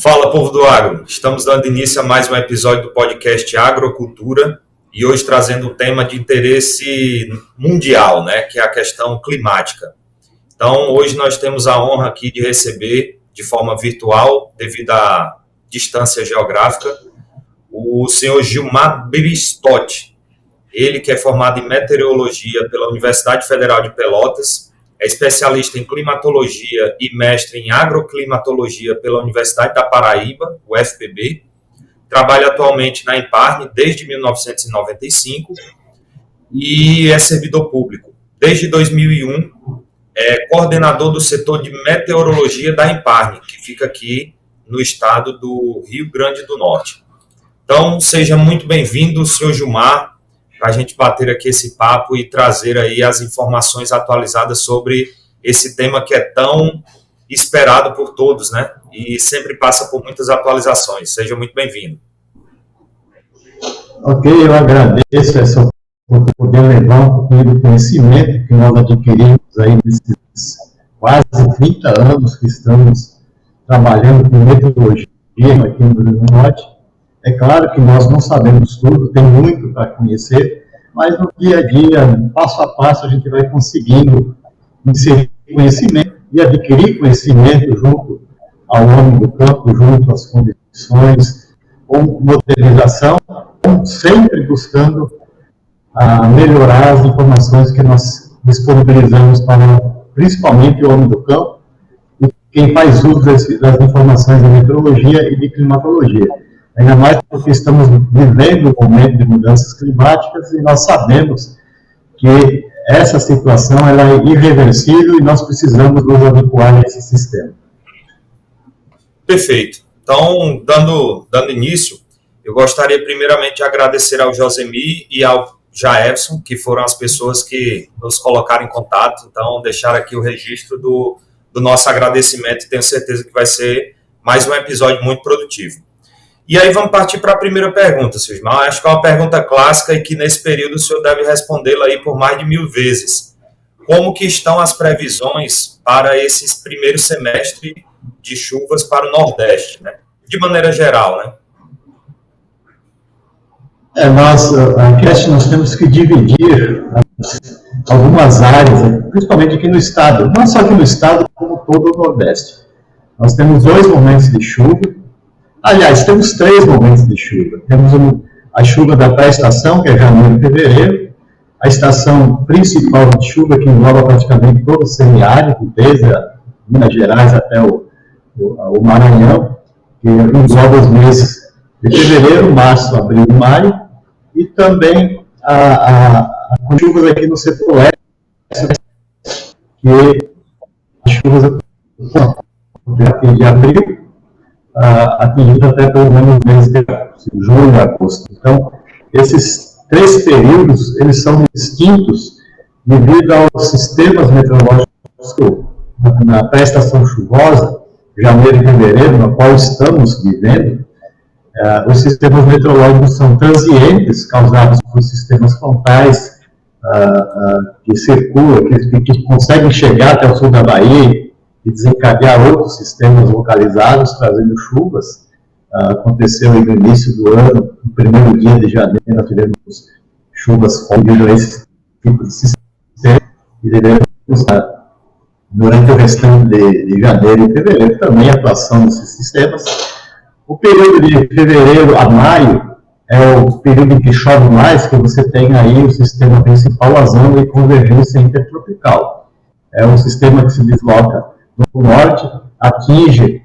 Fala, povo do agro! Estamos dando início a mais um episódio do podcast Agrocultura e hoje trazendo um tema de interesse mundial, né, que é a questão climática. Então, hoje nós temos a honra aqui de receber de forma virtual, devido à distância geográfica, o senhor Gilmar Bristotti. Ele que é formado em meteorologia pela Universidade Federal de Pelotas, é especialista em climatologia e mestre em agroclimatologia pela Universidade da Paraíba, UFPB. Trabalha atualmente na Imparne desde 1995 e é servidor público. Desde 2001, é coordenador do setor de meteorologia da Imparne, que fica aqui no estado do Rio Grande do Norte. Então, seja muito bem-vindo, senhor Gilmar, para a gente bater aqui esse papo e trazer aí as informações atualizadas sobre esse tema que é tão esperado por todos, né? E sempre passa por muitas atualizações. Seja muito bem-vindo. Ok, eu agradeço essa oportunidade de poder levar um pouquinho do conhecimento que nós adquirimos aí nesses quase 30 anos que estamos trabalhando com meteorologia aqui no Rio Grande do Norte. É claro que nós não sabemos tudo, tem muito para conhecer, mas no dia a dia, passo a passo, a gente vai conseguindo inserir conhecimento e adquirir conhecimento junto ao homem do campo, junto às condições, com modernização, sempre buscando melhorar as informações que nós disponibilizamos para, principalmente, o homem do campo e quem faz uso das informações de meteorologia e de climatologia. Ainda mais porque estamos vivendo um momento de mudanças climáticas e nós sabemos que essa situação ela é irreversível e nós precisamos nos adequar a esse sistema. Perfeito. Então, dando início, eu gostaria primeiramente de agradecer ao Josemir e ao Jaefson, que foram as pessoas que nos colocaram em contato. Então, deixar aqui o registro do nosso agradecimento e tenho certeza que vai ser mais um episódio muito produtivo. E aí vamos partir para a primeira pergunta, senhor Gilmar. Acho que é uma pergunta clássica e que nesse período o senhor deve respondê-la aí por mais de 1000 vezes. Como que estão as previsões para esse primeiro semestre de chuvas para o Nordeste, né? De maneira geral, né? Nós temos que dividir algumas áreas, principalmente aqui no estado, não só aqui no estado, como todo o Nordeste. Nós temos 2 momentos de chuva. Aliás, temos 3 momentos de chuva. Temos a chuva da pré-estação, que é janeiro e fevereiro, a estação principal de chuva, que engloba praticamente todo o semiárido, desde Minas Gerais até o Maranhão, que engloba os meses de fevereiro, março, abril e maio, e também com chuvas aqui no setor leste, que as chuvas de abril, atingido até pelo menos o mês de julho e agosto. Então, esses 3 períodos, eles são distintos devido aos sistemas meteorológicos na pré-estação chuvosa, janeiro e fevereiro, na qual estamos vivendo. Os sistemas meteorológicos são transientes, causados por sistemas frontais que circulam, que conseguem chegar até o sul da Bahia e desencadear outros sistemas localizados, trazendo chuvas. Aconteceu no início do ano, no primeiro dia de janeiro, nós tivemos chuvas devido a esse tipo de sistema, e devemos, durante o restante de janeiro e fevereiro, também a atuação desses sistemas. O período de fevereiro a maio é o período em que chove mais, que você tem aí o sistema principal, a zona de convergência intertropical. É um sistema que se desloca no norte, atinge,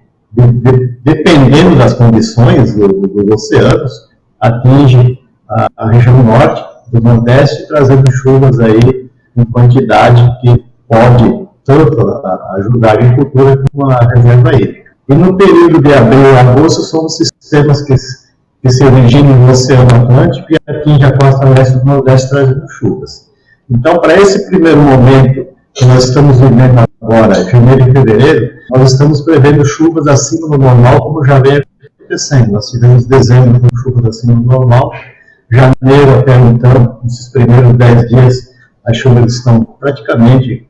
dependendo das condições dos oceanos, atinge a região norte do Nordeste, trazendo chuvas aí em quantidade que pode tanto ajudar a agricultura como a reserva hídrica. E no período de abril e agosto são os sistemas que se originam no Oceano Atlântico e atingem a costa leste do Nordeste, trazendo chuvas. Então, para esse primeiro momento que nós estamos vivendo agora, janeiro e fevereiro, nós estamos prevendo chuvas acima do normal, como já vem acontecendo. Nós tivemos dezembro com chuvas acima do normal, janeiro até então, nesses primeiros 10 dias, as chuvas estão praticamente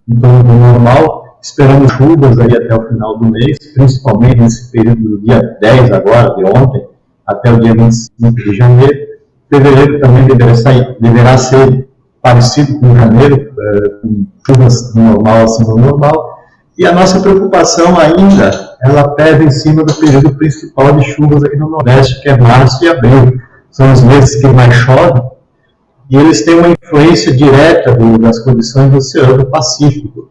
em torno do normal, esperamos chuvas aí até o final do mês, principalmente nesse período do dia 10 agora, de ontem, até o dia 25 de janeiro. Fevereiro também deverá ser parecido com janeiro, com chuvas normal acima do normal. E a nossa preocupação ainda, ela pesa em cima do período principal de chuvas aqui no Nordeste, que é março e abril. São os meses que mais chove, e eles têm uma influência direta das condições do Oceano Pacífico,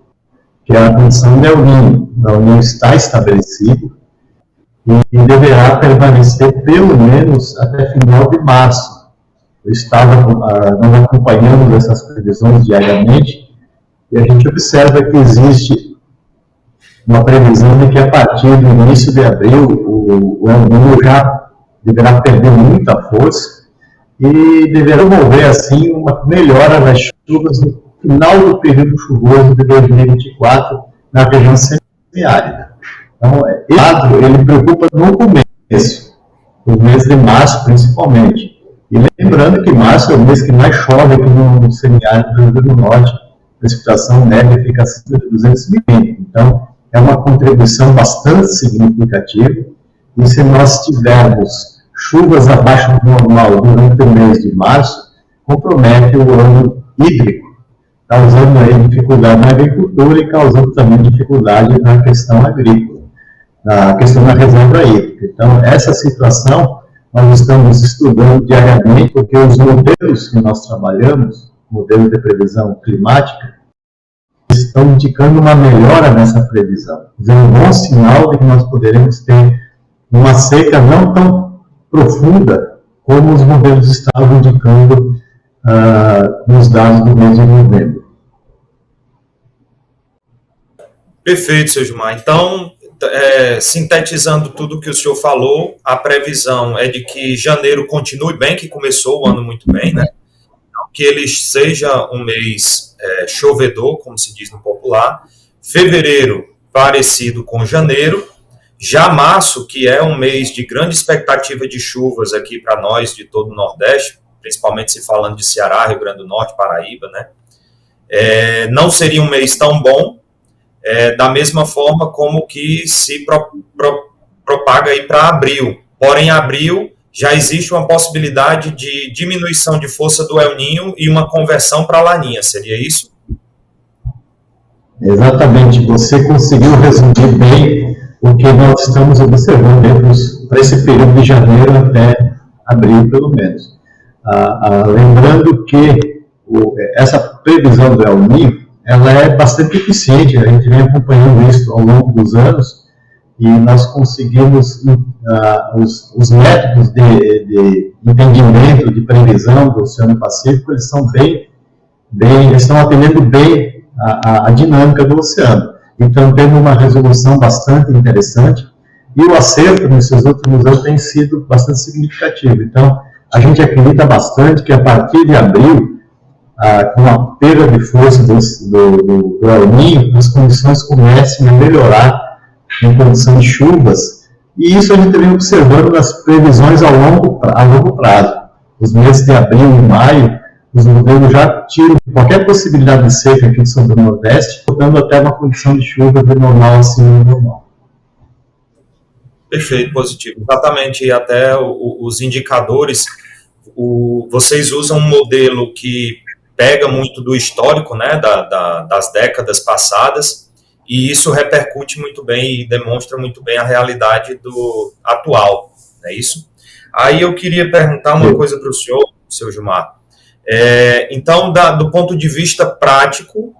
que é a condição do El Niño. O El Niño está estabelecido e deverá permanecer pelo menos até final de março. Nós acompanhamos essas previsões diariamente e a gente observa que existe uma previsão de que a partir do início de abril o El Niño já deverá perder muita força e deverá promover assim uma melhora das chuvas no final do período chuvoso de 2024 na região semiárida. Então, esse quadro ele preocupa no começo, no mês de março principalmente. E lembrando que março é o mês que mais chove aqui no semiárido do Rio Grande do Norte. A precipitação média fica acima de 200 milímetros. Então, é uma contribuição bastante significativa. E se nós tivermos chuvas abaixo do normal durante o mês de março, compromete o ano hídrico, causando aí dificuldade na agricultura e causando também dificuldade na questão agrícola, na questão da reserva hídrica. Então, essa situação nós estamos estudando diariamente, porque os modelos que nós trabalhamos, modelos de previsão climática, estão indicando uma melhora nessa previsão. É um bom sinal de que nós poderemos ter uma seca não tão profunda como os modelos estavam indicando nos dados do mês de novembro. Perfeito, seu Gilmar. Então, sintetizando tudo que o senhor falou, a previsão é de que janeiro continue bem, que começou o ano muito bem, né? Que ele seja um mês chovedor, como se diz no popular. Fevereiro, parecido com janeiro. Já março, que é um mês de grande expectativa de chuvas aqui para nós de todo o Nordeste, principalmente se falando de Ceará, Rio Grande do Norte, Paraíba, né? Não seria um mês tão bom, da mesma forma como que se propaga aí para abril. Porém, abril já existe uma possibilidade de diminuição de força do El Niño e uma conversão para a Laninha, seria isso? Exatamente, você conseguiu resumir bem o que nós estamos observando para esse período de janeiro até abril, pelo menos. Lembrando que essa previsão do El Niño, ela é bastante eficiente, a gente vem acompanhando isso ao longo dos anos, e nós conseguimos, os métodos de entendimento, de previsão do Oceano Pacífico, eles estão atendendo bem a dinâmica do oceano. Então, temos uma resolução bastante interessante, e o acerto nesses últimos anos tem sido bastante significativo. Então, a gente acredita bastante que a partir de abril, com a perda de força do El Niño, as condições comecem a melhorar em condição de chuvas, e isso a gente vem observando nas previsões a longo prazo. Os meses de abril e maio, os modelos já tiram qualquer possibilidade de seca aqui sobre o Nordeste, voltando até uma condição de chuva de normal acima do normal. Perfeito, positivo. Exatamente, e até os indicadores, vocês usam um modelo que pega muito do histórico, né, das décadas passadas, e isso repercute muito bem e demonstra muito bem a realidade do atual, não é isso? Aí eu queria perguntar uma coisa para o senhor, seu Gilmar. Então, do ponto de vista prático,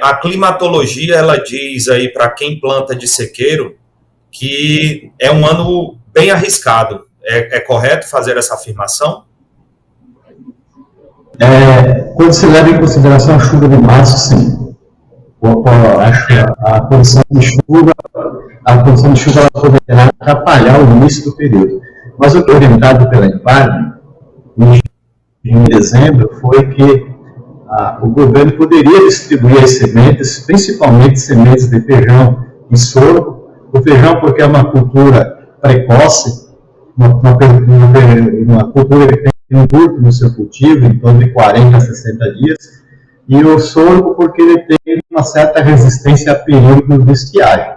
a climatologia, ela diz aí para quem planta de sequeiro que é um ano bem arriscado. É correto fazer essa afirmação? Quando se leva em consideração a chuva de março, sim. Acho que a condição de chuva ela poderá atrapalhar o início do período. Mas o que orientado pela Enparne, em dezembro, foi que o governo poderia distribuir as sementes, principalmente sementes de feijão e sorgo. O feijão porque é uma cultura precoce, uma cultura que tem um curto no seu cultivo, em torno de 40 a 60 dias, e o sorgo porque ele tem uma certa resistência a períodos de estiagem.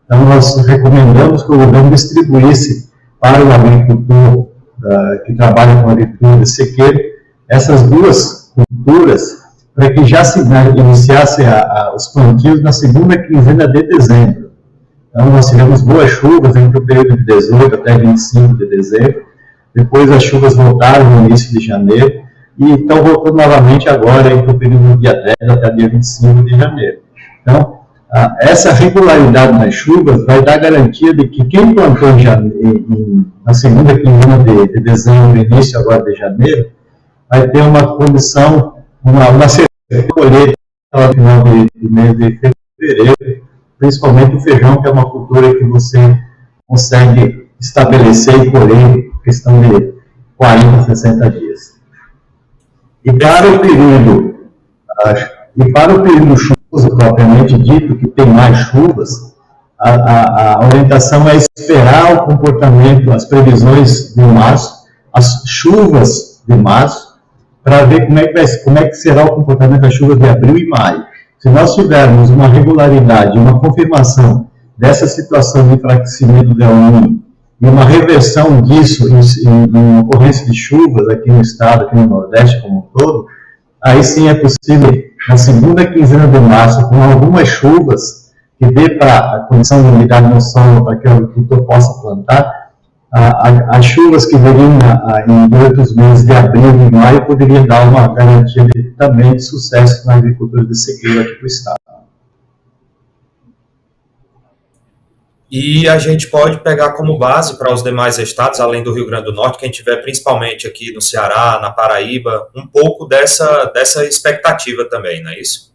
Então, nós recomendamos que o governo distribuísse para o agricultor que trabalha com agricultura de sequeiro essas duas culturas para que já se iniciasse os plantios na segunda quinzena de dezembro. Então, nós tivemos boas chuvas entre o período de 18 até 25 de dezembro, depois as chuvas voltaram no início de janeiro, e estão voltando novamente agora entre o período do dia 10 até dia 25 de janeiro. Então, essa regularidade nas chuvas vai dar garantia de que quem plantou na segunda quinzena de dezembro e início agora de janeiro, vai ter uma condição, uma certeza de colheita no final do mês de fevereiro, principalmente o feijão, que é uma cultura que você consegue estabelecer e colher em questão de 40, 60 dias. E para o período chuvoso, propriamente dito, que tem mais chuvas, a orientação é esperar o comportamento, as previsões de março, as chuvas de março, para ver como é que será o comportamento das chuvas de abril e maio. Se nós tivermos uma regularidade, uma confirmação dessa situação de enfraquecimento do El Niño e uma reversão disso em ocorrência de chuvas aqui no estado, aqui no Nordeste como um todo, aí sim é possível, na segunda quinzena de março, com algumas chuvas que dê para a condição de umidade no solo para que o agricultor possa plantar, as chuvas que viriam durante os meses de abril e maio poderiam dar uma garantia também de sucesso na agricultura de sequeiro aqui para o estado. E a gente pode pegar como base para os demais estados, além do Rio Grande do Norte, quem tiver principalmente aqui no Ceará, na Paraíba, um pouco dessa expectativa também, não é isso?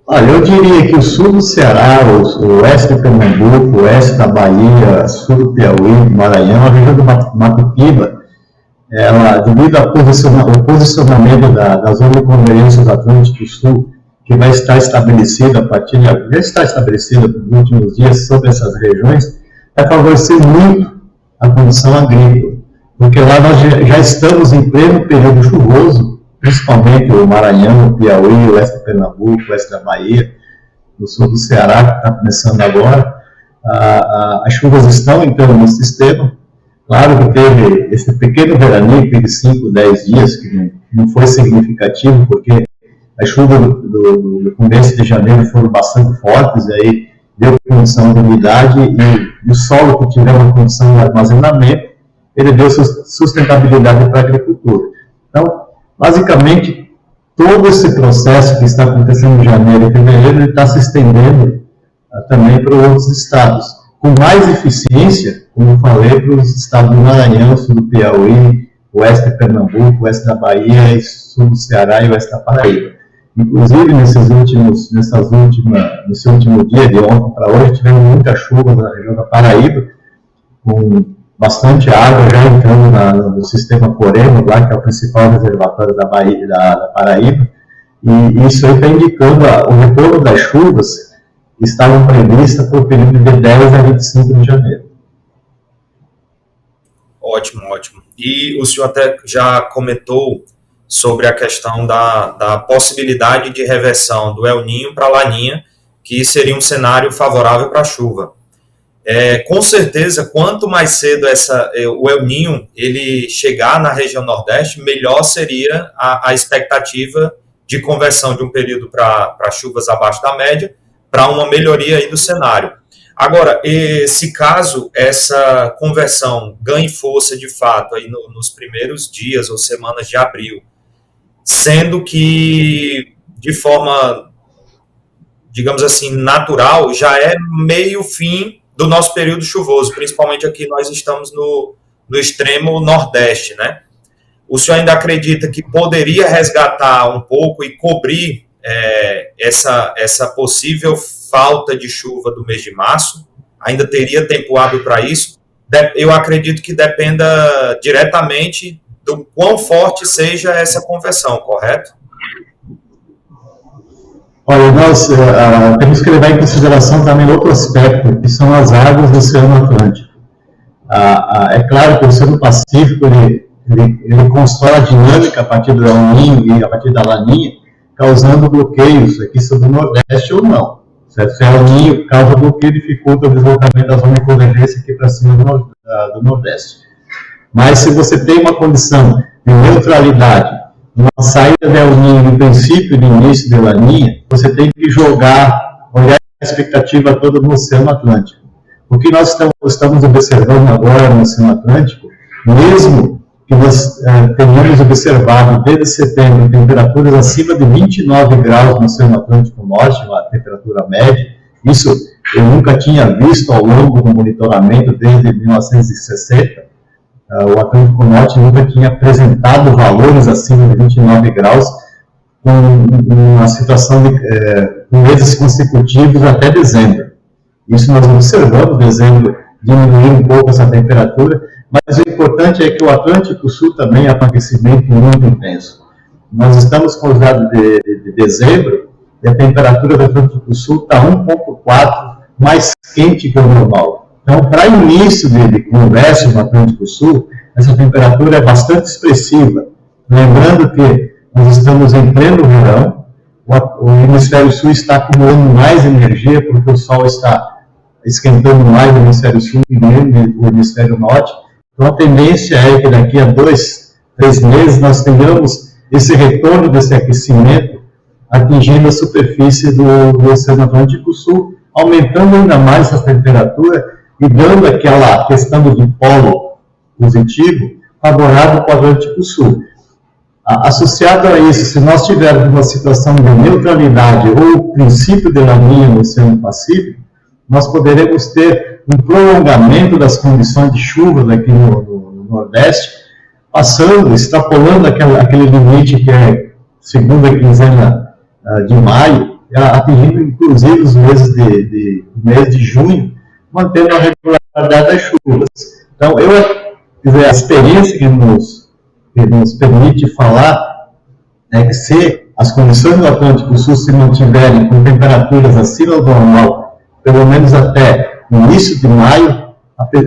Olha, eu diria que o sul do Ceará, o oeste de Pernambuco, o oeste da Bahia, sul do Piauí, do Maranhão, a região do Mato Piba, ela, devido ao posicionamento da zona de convergência do Atlântico Sul, que vai estar estabelecida já está estabelecida nos últimos dias sobre essas regiões, vai favorecer muito a condição agrícola, porque lá nós já estamos em pleno período chuvoso, principalmente o Maranhão, o Piauí, o oeste de Pernambuco, o oeste da Bahia, o sul do Ceará, que está começando agora. As chuvas estão entrando no sistema. Claro que teve esse pequeno veraneio de 5, 10 dias, que não foi significativo, porque as chuvas do começo de janeiro foram bastante fortes, aí deu condição de umidade, e o solo que tiver uma condição de armazenamento, ele deu sustentabilidade para a agricultura. Então, basicamente, todo esse processo que está acontecendo em janeiro e fevereiro, ele está se estendendo também para outros estados, com mais eficiência, como eu falei, para os estados do Maranhão, sul do Piauí, oeste de Pernambuco, oeste da Bahia, sul do Ceará e oeste da Paraíba. Inclusive, nesse último dia, de ontem para hoje, tivemos muita chuva na região da Paraíba, com bastante água já entrando no sistema Coremos, lá, que é o principal reservatório da Paraíba, e isso aí está indicando o retorno das chuvas que estavam previstas para o período de 10 a 25 de janeiro. Ótimo, ótimo. E o senhor até já comentou sobre a questão da possibilidade de reversão do El Niño para a Laninha, que seria um cenário favorável para a chuva. Com certeza, quanto mais cedo o El Niño ele chegar na região Nordeste, melhor seria a expectativa de conversão de um período para chuvas abaixo da média, para uma melhoria aí do cenário. Agora, se caso essa conversão ganhe força de fato aí nos primeiros dias ou semanas de abril, sendo que de forma, digamos assim, natural, já é meio fim do nosso período chuvoso, principalmente aqui nós estamos no extremo nordeste, né? O senhor ainda acredita que poderia resgatar um pouco e cobrir essa possível falta de chuva do mês de março? Ainda teria tempo hábil para isso? Eu acredito que dependa diretamente do quão forte seja essa conversão, correto? Olha, nós temos que levar em consideração também outro aspecto, que são as águas do Oceano Atlântico. É claro que o Oceano Pacífico ele ele constrói a dinâmica a partir do El Niño e a partir da Laninha, causando bloqueios aqui sobre o Nordeste ou não. Certo? Se o El Niño causa bloqueio, dificulta o deslocamento da zona de convergência aqui para cima do Nordeste. Mas se você tem uma condição de neutralidade, uma saída de El Niño no princípio e no início da Laninha, você tem que olhar a expectativa toda no Oceano Atlântico. O que nós estamos observando agora no Oceano Atlântico, mesmo que nós tenhamos observado desde setembro temperaturas acima de 29 graus no Oceano Atlântico Norte, uma temperatura média, isso eu nunca tinha visto ao longo do monitoramento desde 1960, o Atlântico Norte nunca tinha apresentado valores acima de 29 graus, com uma situação de meses consecutivos até dezembro. Isso nós observamos, dezembro diminuiu um pouco essa temperatura, mas o importante é que o Atlântico Sul também é um aquecimento muito intenso. Nós estamos com os dados de dezembro e a temperatura do Atlântico Sul está 1,4 mais quente que o normal. Então, para início de conversa no Atlântico Sul, essa temperatura é bastante expressiva. Lembrando que nós estamos em pleno verão, o hemisfério sul está acumulando mais energia porque o sol está esquentando mais o hemisfério sul e menos o hemisfério norte. Então, a tendência é que daqui a 2, 3 meses nós tenhamos esse retorno desse aquecimento atingindo a superfície do Oceano Atlântico Sul, aumentando ainda mais essa temperatura e dando aquela questão de polo positivo favorável para o Atlântico Sul. Associado a isso, se nós tivermos uma situação de neutralidade ou princípio de Laninha no Oceano Pacífico, nós poderemos ter um prolongamento das condições de chuva aqui no Nordeste, passando, extrapolando aquele limite que é segunda quinzena de maio, atingindo inclusive os meses mês de junho, mantendo a regularidade das chuvas. Então, a experiência que nos permite falar é que se as condições do Atlântico Sul se mantiverem com temperaturas acima do normal, pelo menos até o início de maio,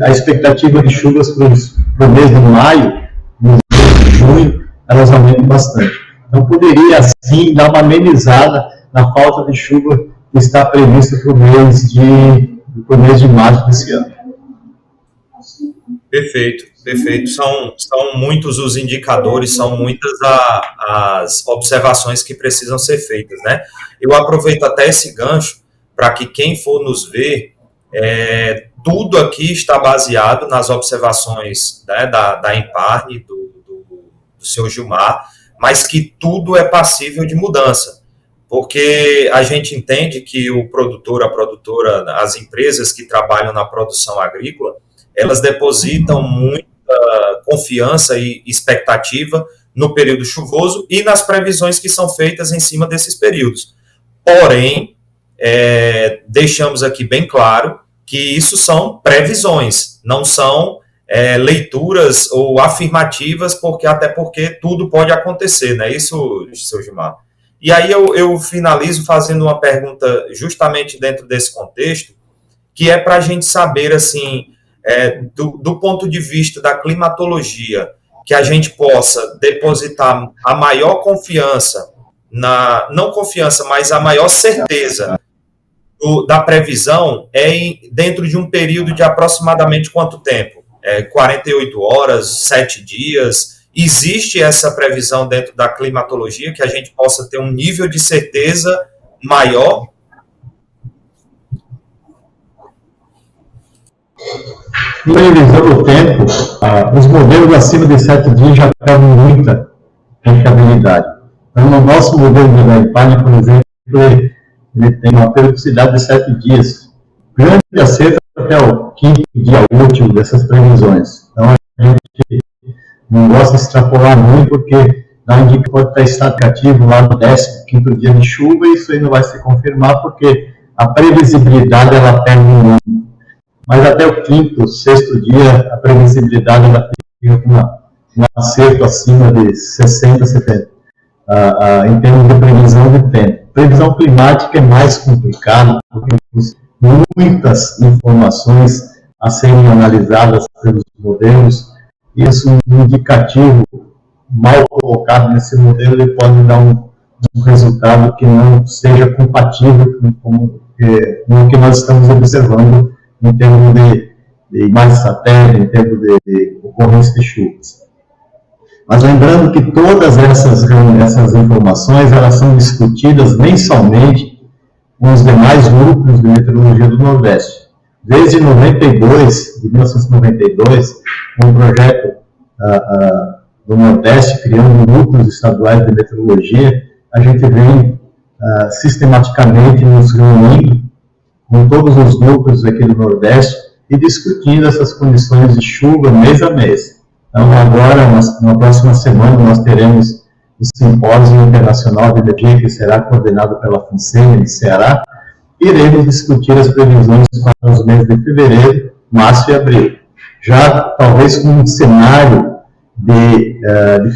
a expectativa de chuvas para o mês de maio, no mês de junho, elas aumentam bastante. Então, poderia, assim, dar uma amenizada na falta de chuva que está prevista para o mês de março desse ano. Perfeito, perfeito. São muitos os indicadores, são muitas as observações que precisam ser feitas, né? Eu aproveito até esse gancho para que quem for nos ver, tudo aqui está baseado nas observações, né, da Emparne, do seu Gilmar, mas que tudo é passível de mudança, porque a gente entende que o produtor, a produtora, as empresas que trabalham na produção agrícola, elas depositam muita confiança e expectativa no período chuvoso e nas previsões que são feitas em cima desses períodos. Porém, deixamos aqui bem claro que isso são previsões, não são leituras ou afirmativas, até porque tudo pode acontecer, não é isso, seu Gilmar? E aí eu finalizo fazendo uma pergunta justamente dentro desse contexto, que é para a gente saber, assim, do ponto de vista da climatologia, que a gente possa depositar a maior confiança, não confiança, mas a maior certeza da previsão dentro de um período de aproximadamente quanto tempo? 48 horas, 7 dias. Existe essa previsão dentro da climatologia que a gente possa ter um nível de certeza maior? Priorizando o tempo, os modelos acima de 7 dias já trazem muita rentabilidade. Então, no nosso modelo da Emparne, por exemplo, ele tem uma periodicidade de 7 dias. Grande acerto até o 5º dia útil dessas previsões. Então, a gente não gosta de extrapolar muito, porque dá um dia que pode estar estaticativo lá no 15º dia de chuva, e isso aí não vai se confirmar, porque a previsibilidade ela perde muito. Mas até o 5º, 6º dia, a previsibilidade ela tem um acerto acima de 60%, 70%, em termos de previsão de tempo. Previsão climática é mais complicado, porque temos muitas informações a serem analisadas pelos modelos, isso um indicativo mal colocado nesse modelo, ele pode dar um resultado que não seja compatível com o que nós estamos observando em termos de imagem satélite, em termos de ocorrência de chuvas. Mas lembrando que todas essas informações, elas são discutidas mensalmente com os demais núcleos de meteorologia do Nordeste. Desde 1992, um projeto do Nordeste, criando núcleos estaduais de meteorologia, a gente vem sistematicamente nos reunindo com todos os núcleos aqui do Nordeste e discutindo essas condições de chuva mês a mês. Então, agora, na próxima semana, nós teremos o Simpósio Internacional de Energia, que será coordenado pela FUNSEMI, de Ceará, e iremos discutir as previsões para os meses de fevereiro, março e abril. Já, talvez, com um cenário de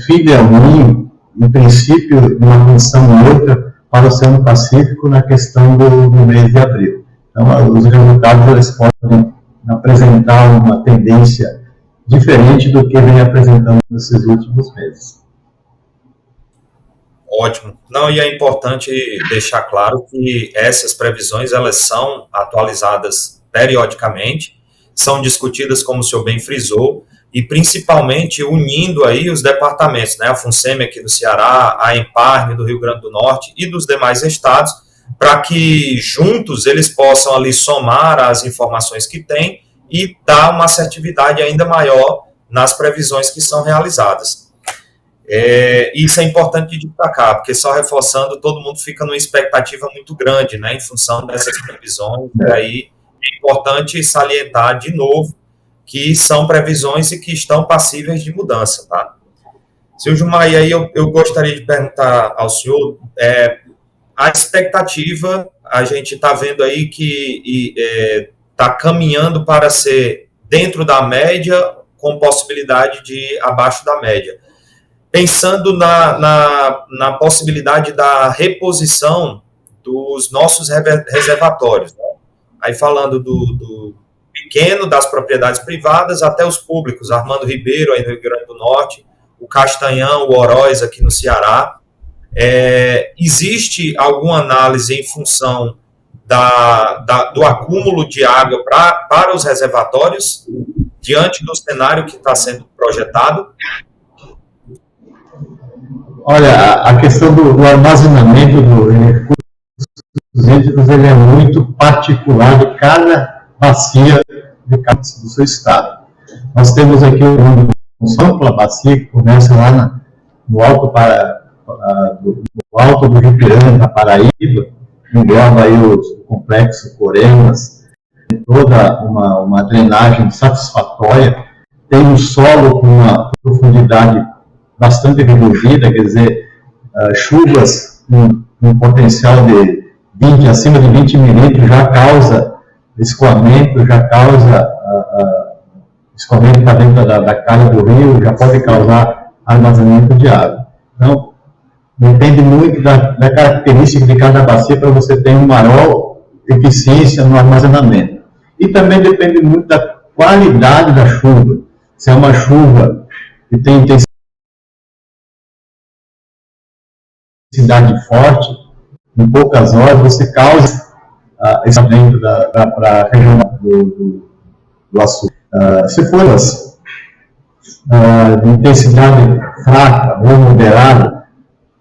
fim de El Niño, em princípio, uma condição neutra para o Oceano Pacífico na questão do mês de abril. Então, os resultados eles podem apresentar uma tendência diferente do que vem apresentando nesses últimos meses. Ótimo. Não, e é importante deixar claro que essas previsões, elas são atualizadas periodicamente, são discutidas, como o senhor bem frisou, e principalmente unindo aí os departamentos, né, a FUNSEMI aqui do Ceará, a EMPARME do Rio Grande do Norte e dos demais estados, para que juntos eles possam ali somar as informações que têm e dar uma assertividade ainda maior nas previsões que são realizadas. Isso é importante de destacar, porque só reforçando, todo mundo fica numa expectativa muito grande, né, em função dessas previsões, e aí é importante salientar de novo que são previsões e que estão passíveis de mudança, tá? Senhor Gilmar, e aí eu gostaria de perguntar ao senhor, a expectativa, a gente está vendo aí que está caminhando para ser dentro da média, com possibilidade de abaixo da média. Pensando na possibilidade da reposição dos nossos reservatórios, né? Aí falando do pequeno, das propriedades privadas, até os públicos, Armando Ribeiro, aí no Rio Grande do Norte, o Castanhão, o Oroz, aqui no Ceará. Existe alguma análise em função do acúmulo de água para os reservatórios, diante do cenário que está sendo projetado? Olha, a questão do armazenamento do recursos hídricos, ele é muito particular de cada bacia do seu estado. Nós temos aqui uma ampla bacia que começa lá no alto do Rio Piranga, na Paraíba, engloba aí o complexo Coremas, toda uma drenagem satisfatória, tem um solo com uma profundidade bastante reduzida, quer dizer, chuvas com um potencial de acima de 20 milímetros já causa escoamento, escoamento para dentro da calha do rio, já pode causar armazenamento de água. Então, depende muito da característica de cada bacia para você ter uma maior eficiência no armazenamento. E também depende muito da qualidade da chuva. Se é uma chuva que tem intensidade forte, em poucas horas você causa esse aumento para a região do açúcar. Se for de intensidade fraca ou moderada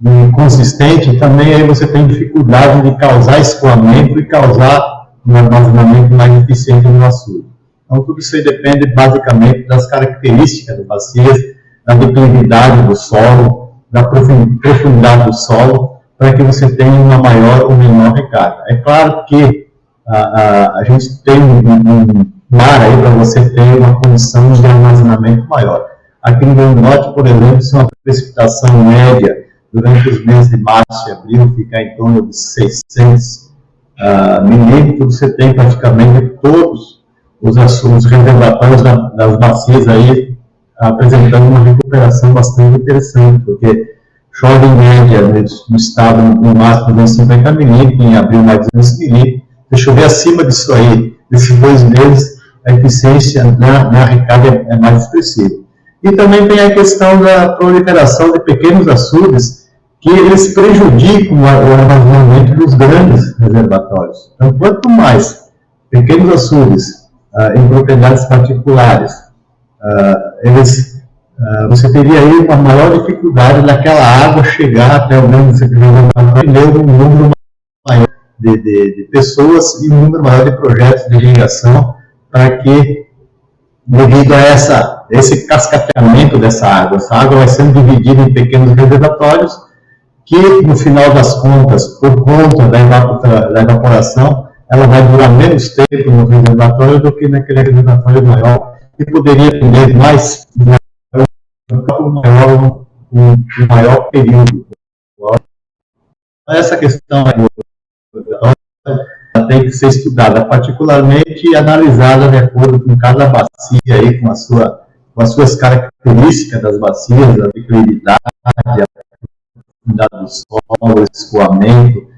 e consistente, também aí você tem dificuldade de causar escoamento e causar um armazenamento mais eficiente no açúcar. Então, tudo isso aí depende basicamente das características das bacias, da declividade do solo, da profundidade do solo, para que você tenha uma maior ou menor recarga. É claro que a gente tem um mar aí para você ter uma condição de armazenamento maior. Aqui no Rio Grande do Norte, por exemplo, se uma precipitação média durante os meses de março e abril ficar em torno de 600 milímetros, você tem praticamente todos os reservatórios das bacias aí apresentando uma recuperação bastante interessante, porque chove em média no estado no máximo 250 milímetros, em abril mais 200 milímetros. Se chover acima disso aí, desses 2 meses, a eficiência na recarga é mais expressiva. E também tem a questão da proliferação de pequenos açudes, que eles prejudicam o armazenamento dos grandes reservatórios. Então, quanto mais pequenos açudes em propriedades particulares, você teria aí uma maior dificuldade daquela água chegar até o grande reservatório e um número maior de pessoas e um número maior de projetos de irrigação, para que, devido a esse cascateamento dessa água, essa água vai sendo dividida em pequenos reservatórios, que no final das contas, por conta da evaporação, ela vai durar menos tempo no reservatório do que naquele reservatório maior, que poderia render mais um maior período. Essa questão tem que ser estudada particularmente e analisada de acordo com cada bacia, aí, com as suas características das bacias, a liquididade, a do solo, o escoamento,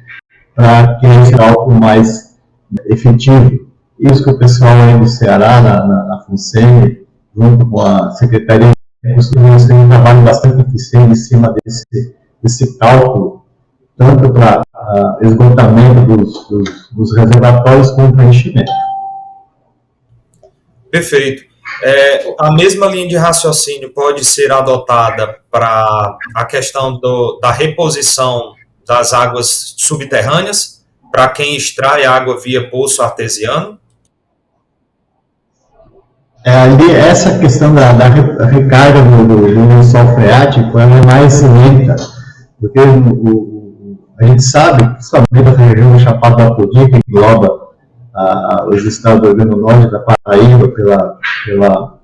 para que seja algo mais efetivo. Isso que o pessoal aí do Ceará, na FUNSEMI, junto com a Secretaria de Recursos, tem um trabalho bastante eficiente em cima desse cálculo, tanto para esgotamento dos reservatórios como para enchimento. Perfeito. A mesma linha de raciocínio pode ser adotada para a questão da reposição das águas subterrâneas, para quem extrai água via poço artesiano? Essa questão da recarga do lençol freático ela é mais lenta, porque a gente sabe, principalmente a região do Chapada do Apodi, que engloba os estados do Rio Grande do Norte e da Paraíba, pela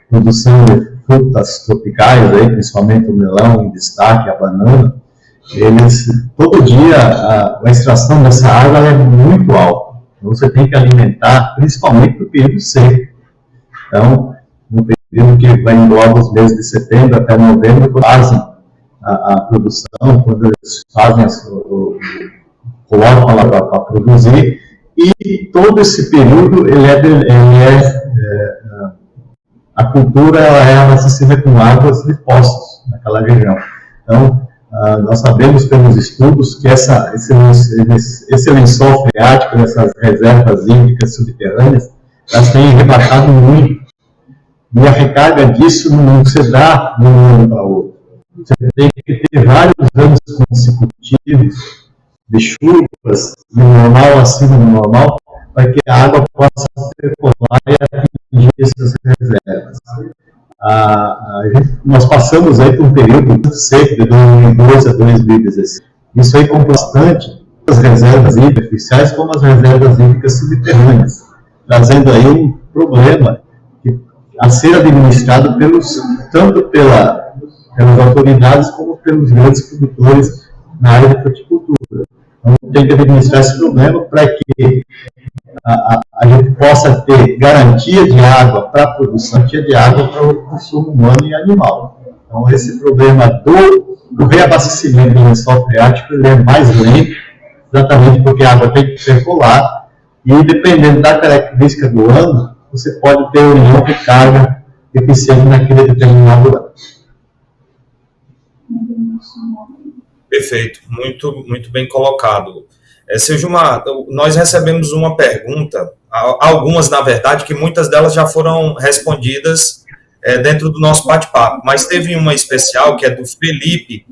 produção de frutas tropicais, aí, principalmente o melão em destaque, a banana, todo dia a extração dessa água é muito alta. Então você tem que alimentar, principalmente no período seco. Então, no período que vai engloba os meses de setembro até novembro, fazem a produção, quando eles fazem colocam lá para produzir, e todo esse período a cultura é abastecida com águas de poços naquela região. Então, nós sabemos pelos estudos que esse lençol freático, essas reservas hídricas subterrâneas, elas têm rebaixado muito. E a recarga disso não se dá de um ano para outro. Você tem que ter vários anos consecutivos de chuvas, no normal, acima do normal, para que a água possa percolar e atingir essas reservas. Nós passamos aí por um período muito seco, de 2012 a 2016. Isso aí com bastante as reservas hídricas artificiais como as reservas hídricas subterrâneas, trazendo aí um problema a ser administrado tanto pelas autoridades como pelos grandes produtores na área de fruticultura. Então, tem que administrar esse problema para que a gente possa ter garantia de água para a produção, garantia de água para o consumo humano e animal. Então, esse problema do reabastecimento do lençol freático ele é mais lento, exatamente porque a água tem que percolar e, dependendo da característica do ano, você pode ter uma recarga eficiente naquele determinado ano. Perfeito, muito bem colocado. Seu Gilmar, nós recebemos uma pergunta, algumas na verdade, que muitas delas já foram respondidas dentro do nosso bate-papo, mas teve uma especial que é do Felipe.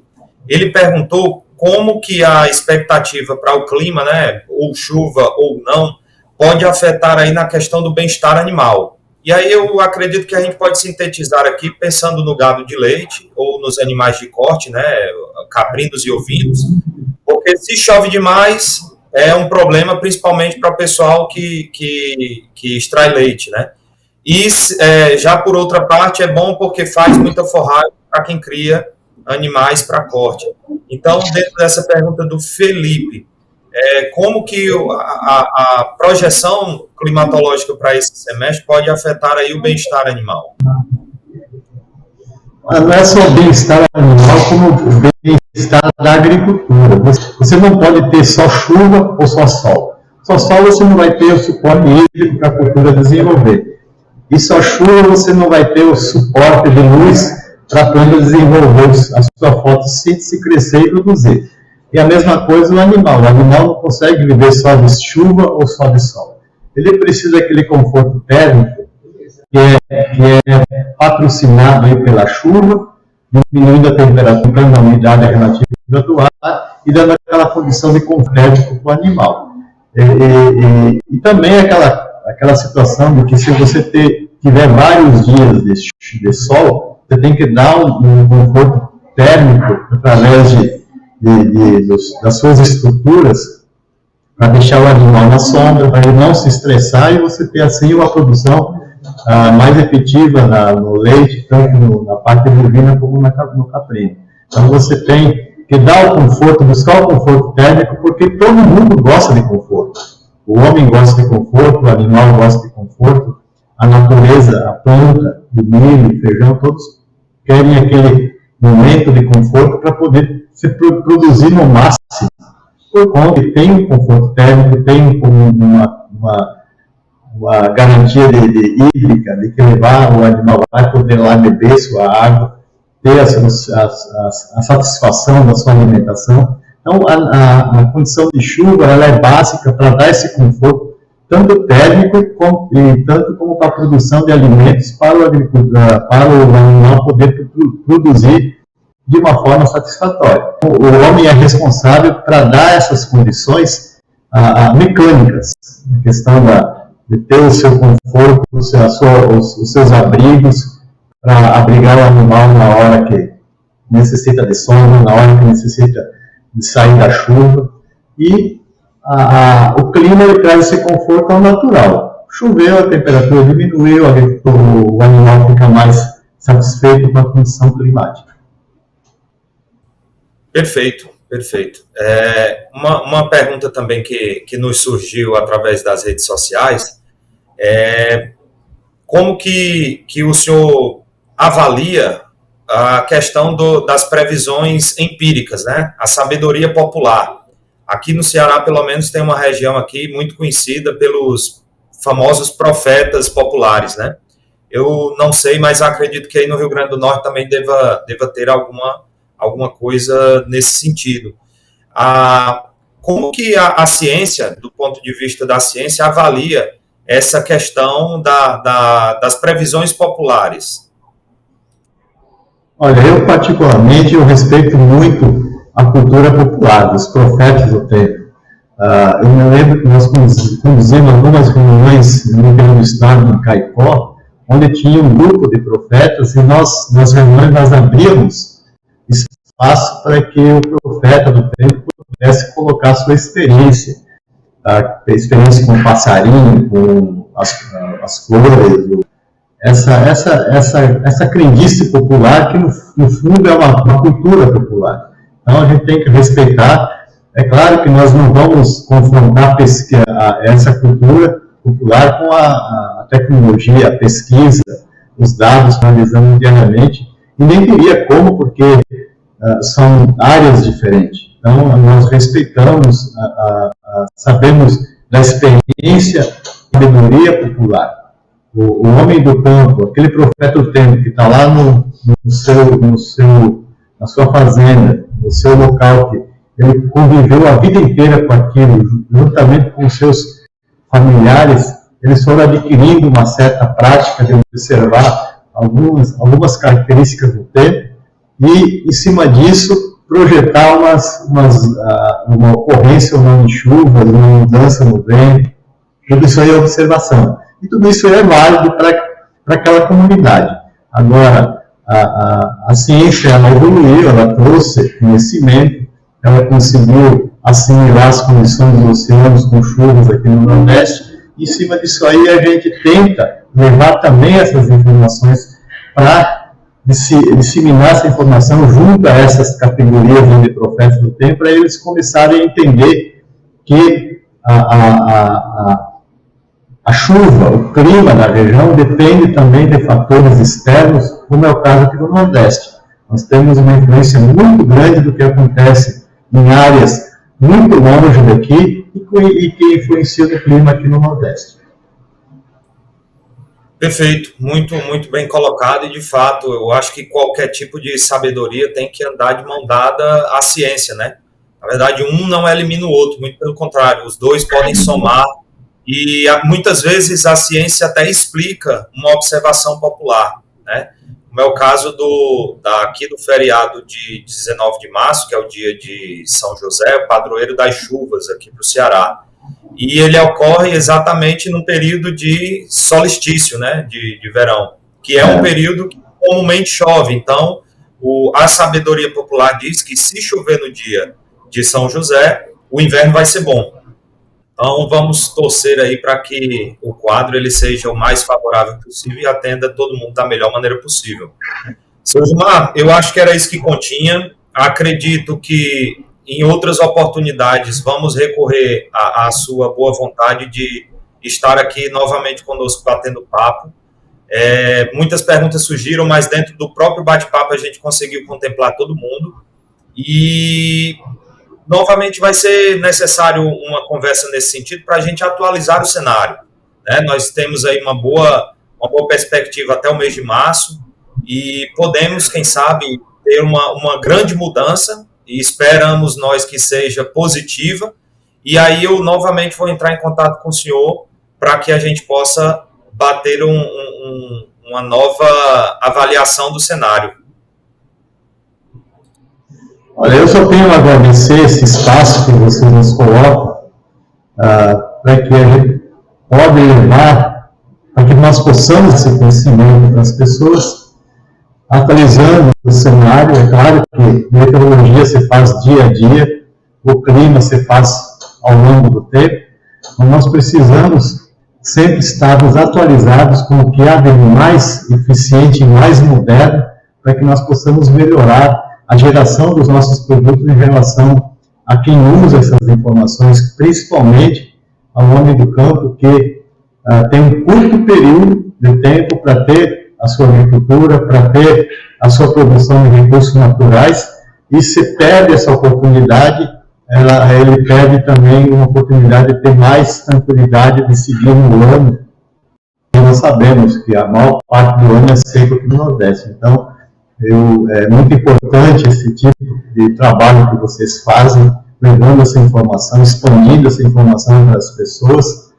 Ele perguntou como que a expectativa para o clima, né, ou chuva ou não, pode afetar aí na questão do bem-estar animal. E aí eu acredito que a gente pode sintetizar aqui pensando no gado de leite ou nos animais de corte, né, caprinos e ovinos, porque se chove demais é um problema principalmente para o pessoal que extrai leite, né? E já por outra parte é bom porque faz muita forragem para quem cria animais para corte. Então, dentro dessa pergunta do Felipe, como que a projeção climatológica para esse semestre pode afetar aí o bem-estar animal? Não é só o bem-estar animal, como o bem-estar da agricultura. Você não pode ter só chuva ou só sol. Só sol você não vai ter o suporte hídrico para a cultura desenvolver. Isso a chuva você não vai ter o suporte de luz para a planta desenvolver a sua fotossíntese, crescer e produzir. E a mesma coisa o animal não consegue viver só de chuva ou só de sol. Ele precisa daquele conforto térmico que é patrocinado aí pela chuva, diminuindo a temperatura na umidade relativa do ar e dando aquela condição de conforto térmico para o animal. E também aquela situação de que se você tiver vários dias de sol, você tem que dar um conforto térmico através das suas estruturas para deixar o animal na sombra, para ele não se estressar e você ter assim uma produção mais efetiva no leite, tanto na parte bovina como no caprino. Então você tem que dar o conforto, buscar o conforto térmico, porque todo mundo gosta de conforto. O homem gosta de conforto, o animal gosta de conforto, a natureza, a planta, o milho, o feijão, todos querem aquele momento de conforto para poder se produzir no máximo. Por conta que tem um conforto térmico, tem uma garantia de hídrica, de que o animal vai poder lá beber sua água, ter a satisfação da sua alimentação. Então, a condição de chuva ela é básica para dar esse conforto, tanto térmico e tanto como para a produção de alimentos para o animal poder produzir de uma forma satisfatória. O homem é responsável para dar essas condições mecânicas, a questão de ter o seu conforto, os seus abrigos, para abrigar o animal na hora que necessita de sombra, na hora que necessita de sair da chuva. E o clima ele traz esse conforto ao natural. Choveu, a temperatura diminuiu, o animal fica mais satisfeito com a condição climática. Perfeito, perfeito. Uma pergunta também que nos surgiu através das redes sociais é como que o senhor avalia a questão das previsões empíricas, né? A sabedoria popular. Aqui no Ceará, pelo menos, tem uma região aqui muito conhecida pelos famosos profetas populares, né? Eu não sei, mas acredito que aí no Rio Grande do Norte também deva ter alguma coisa nesse sentido. Como que a ciência, do ponto de vista da ciência, avalia essa questão das previsões populares? Olha, eu particularmente respeito muito a cultura popular, dos profetas do tempo. Eu me lembro que nós conduzimos algumas reuniões no interior do estado, em Caicó, onde tinha um grupo de profetas e nas reuniões nós abríamos espaço para que o profeta do tempo pudesse colocar sua experiência, a experiência com o passarinho, com as flores, essa crendice popular que no fundo é uma cultura popular. Então a gente tem que respeitar. É claro que nós não vamos confrontar essa cultura popular com a tecnologia, a pesquisa, os dados que analisamos diariamente, e nem teria como, porque são áreas diferentes. Então nós respeitamos, sabemos da experiência e sabedoria popular. O homem do campo, aquele profeta do tempo que está lá na sua fazenda, no seu local, que ele conviveu a vida inteira com aquilo, juntamente com os seus familiares, eles foram adquirindo uma certa prática de observar algumas características do tempo e, em cima disso, projetar uma ocorrência ou não de chuva, uma mudança no vento. Tudo isso aí é observação. E tudo isso é válido para aquela comunidade. Agora, a ciência ela evoluiu, ela trouxe conhecimento, ela conseguiu assimilar as condições dos oceanos com chuvas aqui no Nordeste. Em cima disso aí, a gente tenta levar também essas informações para disseminar essa informação junto a essas categorias de profetas do tempo, para eles começarem a entender que a chuva, o clima da região depende também de fatores externos, como é o caso aqui do Nordeste. Nós temos uma influência muito grande do que acontece em áreas muito longe daqui e que influencia o clima aqui no Nordeste. Perfeito, muito, muito bem colocado, e de fato, eu acho que qualquer tipo de sabedoria tem que andar de mão dada à ciência, né? Na verdade, um não elimina o outro, muito pelo contrário, os dois podem somar, e muitas vezes a ciência até explica uma observação popular, né? Como é o caso aqui do feriado de 19 de março, que é o dia de São José, o padroeiro das chuvas aqui para o Ceará. E ele ocorre exatamente no período de solstício, né, de verão, que é um período que comumente chove. Então, a sabedoria popular diz que se chover no dia de São José, o inverno vai ser bom. Então, vamos torcer aí para que o quadro ele seja o mais favorável possível e atenda todo mundo da melhor maneira possível. Seu Gilmar, eu acho que era isso que continha. Acredito que em outras oportunidades vamos recorrer à sua boa vontade de estar aqui novamente conosco batendo papo. Muitas perguntas surgiram, mas dentro do próprio bate-papo a gente conseguiu contemplar todo mundo. E novamente vai ser necessário uma conversa nesse sentido para a gente atualizar o cenário, né? Nós temos aí uma boa perspectiva até o mês de março e podemos, quem sabe, ter uma grande mudança, e esperamos nós que seja positiva, e aí eu novamente vou entrar em contato com o senhor para que a gente possa bater uma nova avaliação do cenário. Olha, eu só tenho a agradecer esse espaço que vocês nos colocam para que a gente pode levar, para que nós possamos esse conhecimento para as pessoas, atualizando o cenário. É claro que meteorologia se faz dia a dia, o clima se faz ao longo do tempo, mas nós precisamos sempre estarmos atualizados com o que há de mais eficiente e mais moderno, para que nós possamos melhorar a geração dos nossos produtos em relação a quem usa essas informações, principalmente ao homem do campo, que tem um curto período de tempo para ter a sua agricultura, para ter a sua produção de recursos naturais, e se perde essa oportunidade, ele perde também uma oportunidade de ter mais tranquilidade de seguir no ano. E nós sabemos que a maior parte do ano é seco aqui no Nordeste. Então, é muito importante esse tipo de trabalho que vocês fazem, levando essa informação, expandindo essa informação para as pessoas,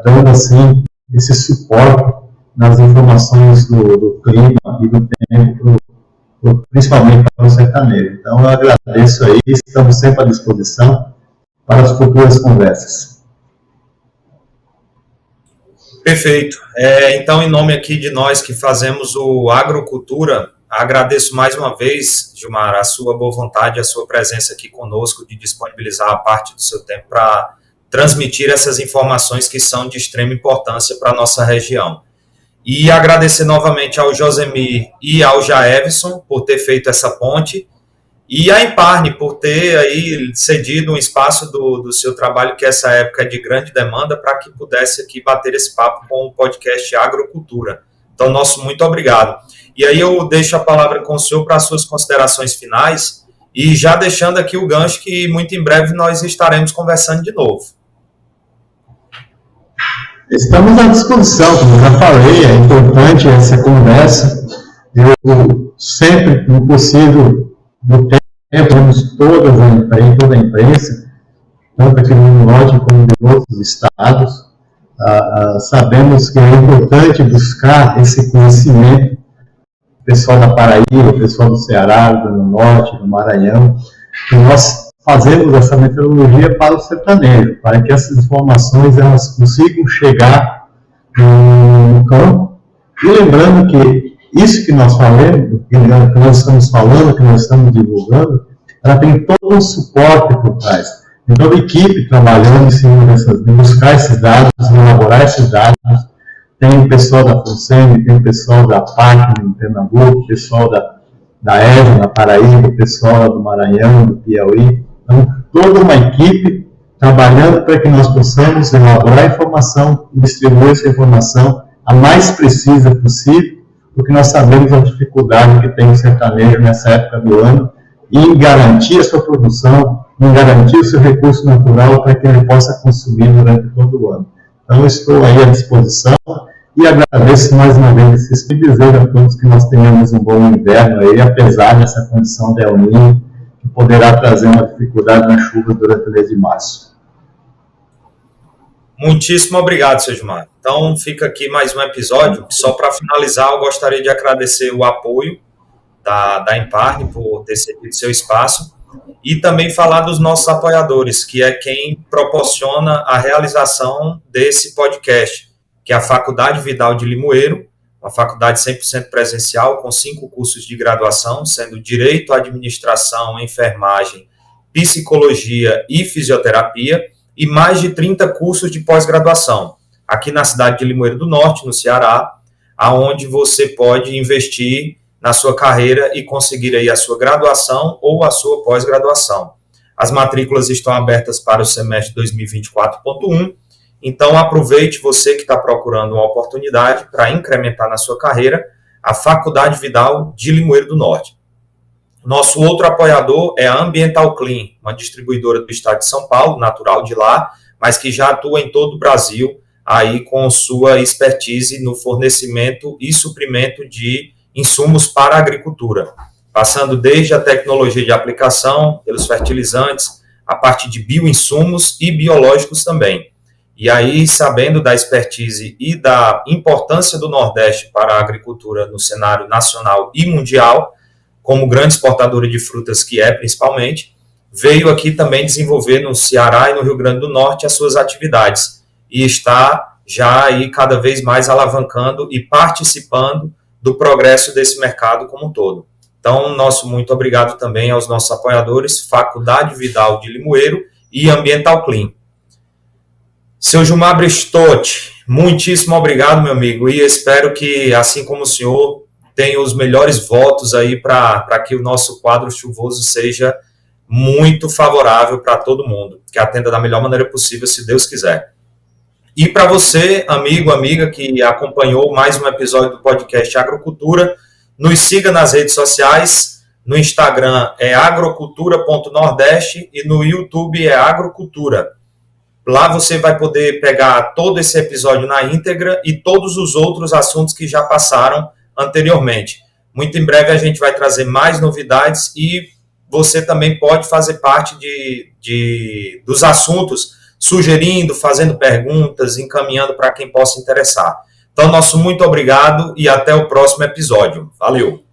dando assim esse suporte nas informações do clima e do tempo, principalmente para o sertanejo. Então, eu agradeço aí, estamos sempre à disposição para as futuras conversas. Perfeito. Então, em nome aqui de nós que fazemos o Agrocultura, agradeço mais uma vez, Gilmar, a sua boa vontade, a sua presença aqui conosco, de disponibilizar a parte do seu tempo para transmitir essas informações que são de extrema importância para a nossa região. E agradecer novamente ao Josemir e ao Jaevson por ter feito essa ponte, e a Imparne por ter aí cedido um espaço do seu trabalho, que essa época é de grande demanda, para que pudesse aqui bater esse papo com o podcast Agrocultura. Então, nosso muito obrigado. E aí eu deixo a palavra com o senhor para as suas considerações finais, e já deixando aqui o gancho que muito em breve nós estaremos conversando de novo. Estamos à disposição, como eu já falei, é importante essa conversa. Eu sempre, no possível, no tempo, temos toda a imprensa, tanto aqui no Norte como em outros estados. Sabemos que é importante buscar esse conhecimento, o pessoal da Paraíba, o pessoal do Ceará, do Norte, do Maranhão, que nós fazemos essa meteorologia para o sertanejo, para que essas informações elas consigam chegar no campo. E lembrando que isso que nós falamos, que nós estamos falando, que nós estamos divulgando, ela tem todo um suporte por trás. Então, a equipe trabalhando em cima de buscar esses dados, de elaborar esses dados. Tem o pessoal da FUNSEMI, tem o pessoal da PAC em Pernambuco, o pessoal da ESA na Paraíba, o pessoal do Maranhão, do Piauí. Então, toda uma equipe trabalhando para que nós possamos elaborar a informação e distribuir essa informação a mais precisa possível, porque nós sabemos a dificuldade que tem o sertanejo nessa época do ano em garantir a sua produção, em garantir o seu recurso natural para que ele possa consumir durante todo o ano. Então, eu estou aí à disposição E agradeço mais uma vez esse desejo a todos que nós tenhamos um bom inverno aí, apesar dessa condição de El Niño, que poderá trazer uma dificuldade na chuva durante o mês de março. Muitíssimo obrigado, seu Gilmar. Então, fica aqui mais um episódio. Só para finalizar, eu gostaria de agradecer o apoio da Emparne por ter cedido seu espaço e também falar dos nossos apoiadores, que é quem proporciona a realização desse podcast, que é a Faculdade Vidal de Limoeiro, uma faculdade 100% presencial, com 5 cursos de graduação, sendo Direito, Administração, Enfermagem, Psicologia e Fisioterapia, e mais de 30 cursos de pós-graduação, aqui na cidade de Limoeiro do Norte, no Ceará, aonde você pode investir na sua carreira e conseguir aí a sua graduação ou a sua pós-graduação. As matrículas estão abertas para o semestre 2024.1, então aproveite, você que está procurando uma oportunidade para incrementar na sua carreira, a Faculdade Vidal de Limoeiro do Norte. Nosso outro apoiador é a Ambiental Clean, uma distribuidora do estado de São Paulo, natural de lá, mas que já atua em todo o Brasil, aí com sua expertise no fornecimento e suprimento de insumos para a agricultura, passando desde a tecnologia de aplicação, pelos fertilizantes, a parte de bioinsumos e biológicos também. E aí, sabendo da expertise e da importância do Nordeste para a agricultura no cenário nacional e mundial, como grande exportadora de frutas que é principalmente, veio aqui também desenvolver no Ceará e no Rio Grande do Norte as suas atividades e está já aí cada vez mais alavancando e participando do progresso desse mercado como um todo. Então, nosso muito obrigado também aos nossos apoiadores, Faculdade Vidal de Limoeiro e Ambiental Clean. Seu Gilmar Bristotti, muitíssimo obrigado, meu amigo, e espero que, assim como o senhor, tenha os melhores votos aí para que o nosso quadro chuvoso seja muito favorável para todo mundo, que atenda da melhor maneira possível, se Deus quiser. E para você, amigo, amiga, que acompanhou mais um episódio do podcast Agrocultura, nos siga nas redes sociais, no Instagram é agrocultura.nordeste e no YouTube é Agrocultura. Lá você vai poder pegar todo esse episódio na íntegra e todos os outros assuntos que já passaram anteriormente. Muito em breve a gente vai trazer mais novidades e você também pode fazer parte dos assuntos, sugerindo, fazendo perguntas, encaminhando para quem possa interessar. Então, nosso muito obrigado e até o próximo episódio. Valeu!